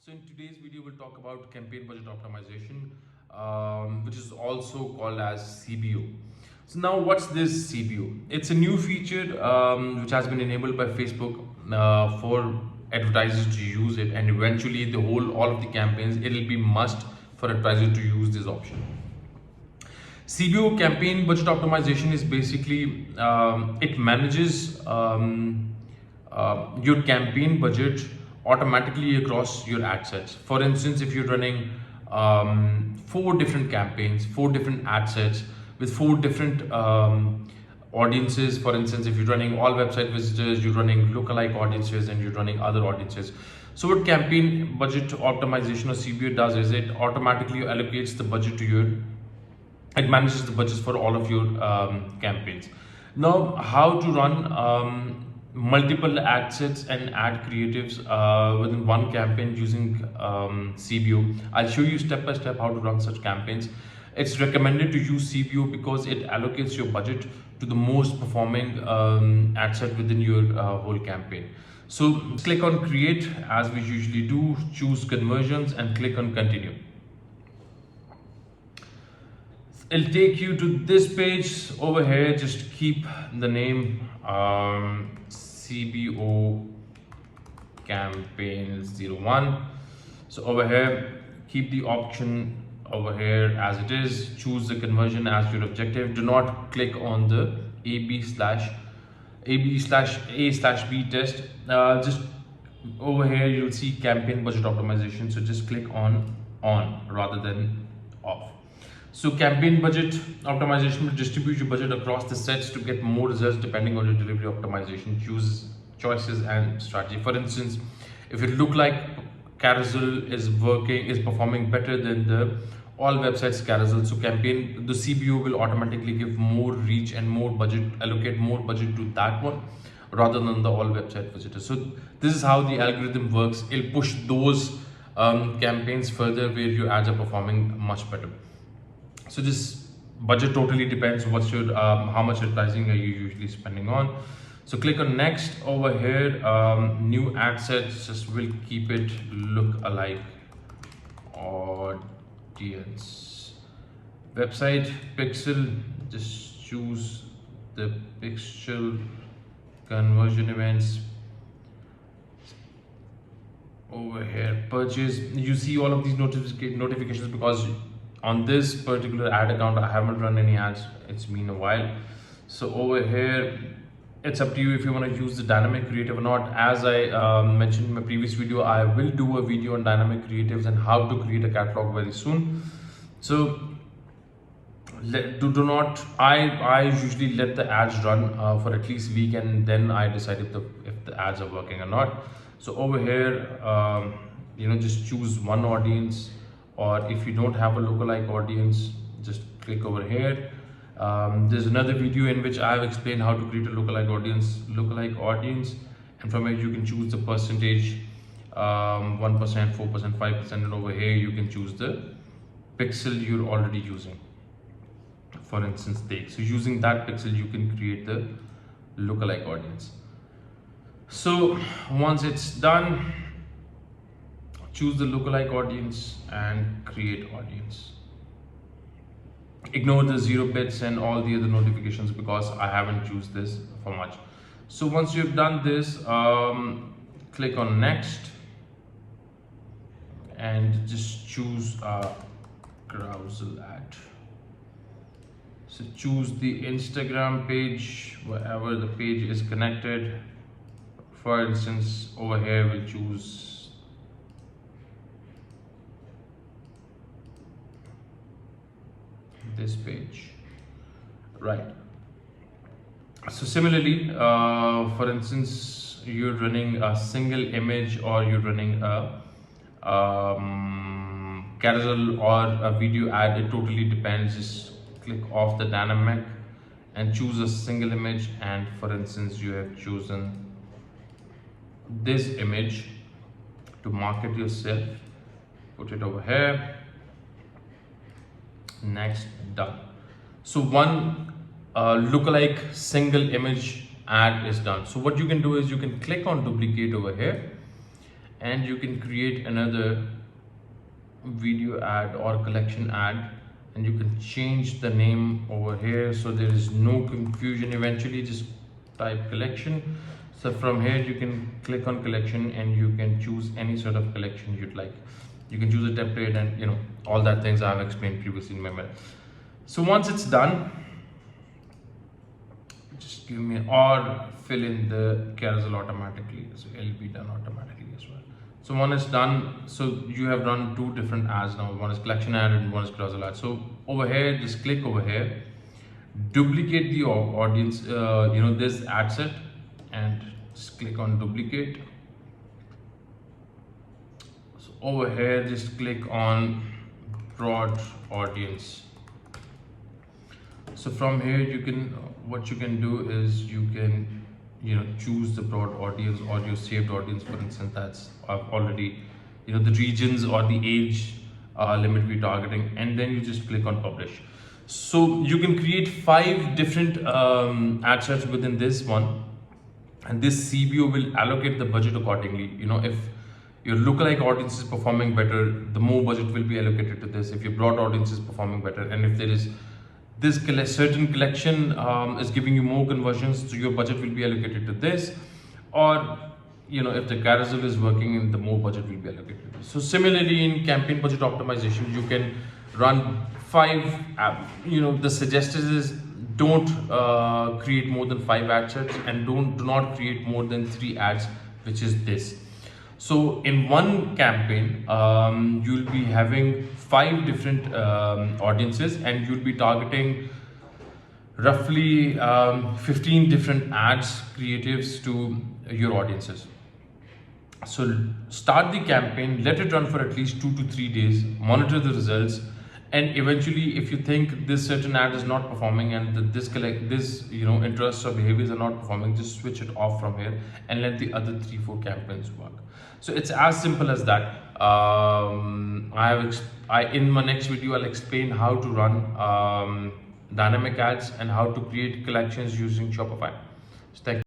So in today's video, we'll talk about campaign budget optimization, which is also called as CBO. So now what's this CBO? It's a new feature which has been enabled by Facebook for advertisers to use it, and eventually all of the campaigns, it'll be must for advertisers to use this option. CBO campaign budget optimization is basically it manages your campaign budget automatically across your ad sets. For instance, if you're running four different campaigns, four different ad sets with four different audiences. For instance, if you're running all website visitors, you're running lookalike audiences, and you're running other audiences. So what campaign budget optimization or CBO does is it automatically allocates the budget to your it manages the budgets for all of your campaigns. Now, how to run multiple ad sets and ad creatives within one campaign using CBO. I'll show you step by step how to run such campaigns. It's recommended to use CBO because it allocates your budget to the most performing ad set within your whole campaign. So click on create as we usually do, choose conversions and click on continue. It'll take you to this page over here. Just keep the name CBO campaign 01. So over here, keep the option over here as it is. Choose the conversion as your objective. Do not click on the A/B/A/B test. Just over here, you'll see campaign budget optimization. So just click on rather than off. So campaign budget optimization will distribute your budget across the sets to get more results depending on your delivery optimization choices and strategy. For instance, if it look like carousel is performing better than the all websites carousel, so the CBO will automatically give more reach and more budget, allocate more budget to that one rather than the all website visitors. So this is how the algorithm works. It'll push those campaigns further where your ads are performing much better. So this budget totally depends how much advertising are you usually spending on. So click on next over here. New ad sets, just will keep it look alike audience. Website pixel, just choose the pixel. Conversion events over here. Purchase, you see all of these notifications because on this particular ad account I haven't run any ads. It's been a while. So over here, it's up to you if you want to use the dynamic creative or not. As I mentioned in my previous video, I will do a video on dynamic creatives and how to create a catalog very soon. So I usually let the ads run for at least a week, and then I decide if the ads are working or not. So over here, just choose one audience, or if you don't have a lookalike audience, just click over here. There's another video in which I have explained how to create a lookalike audience, and from here you can choose the percentage, 1%, 4%, 5%, and over here you can choose the pixel you're already using. For instance, so using that pixel you can create the lookalike audience. So once it's done, choose the lookalike audience and create audience. Ignore the 0 bits and all the other notifications because I haven't used this for much. So once you've done this, click on next and just choose carousel ad. So choose the Instagram page, wherever the page is connected. For instance, over here we'll choose this page, right? So similarly, for instance, you're running a single image or you're running a carousel or a video ad. It totally depends. Just click off the dynamic and choose a single image, and for instance you have chosen this image to market yourself. Put it over here. Next, done. So one lookalike single image ad is done. So what you can do is you can click on duplicate over here and you can create another video ad or collection ad, and you can change the name over here so there is no confusion. Eventually just type collection. So from here you can click on collection and you can choose any sort of collection you'd like. You can choose a template and all that things I've explained previously in my mail. So once it's done, just give me, or fill in the carousel automatically, so it'll be done automatically as well. So one is done. So you have run two different ads now. One is collection ad and one is carousel ad. So over here, just click over here, duplicate the audience, this ad set, and just click on duplicate. So over here, just click on broad audience. So from here, what you can do is you can choose the broad audience or your saved audience. For instance, that's already the regions or the age limit we're targeting, and then you just click on publish. So you can create 5 different ad sets within this one, and this CBO will allocate the budget accordingly. If your lookalike audience is performing better, the more budget will be allocated to this. If your broad audience is performing better, and if there is this certain collection is giving you more conversions, so your budget will be allocated to this. Or if the carousel is working, and the more budget will be allocated to this. So similarly, in campaign budget optimization, you can run 5 the suggested is don't create more than 5 ad sets, and do not create more than 3 ads, which is this. So in one campaign, you'll be having 5 different audiences, and you'll be targeting roughly 15 different ads creatives to your audiences. So start the campaign, let it run for at least 2 to 3 days, monitor the results, and eventually if you think this certain ad is not performing and this interests or behaviors are not performing, just switch it off from here and let the other 3-4 campaigns work. So it's as simple as that. In my next video I'll explain how to run dynamic ads and how to create collections using Shopify. So thank you.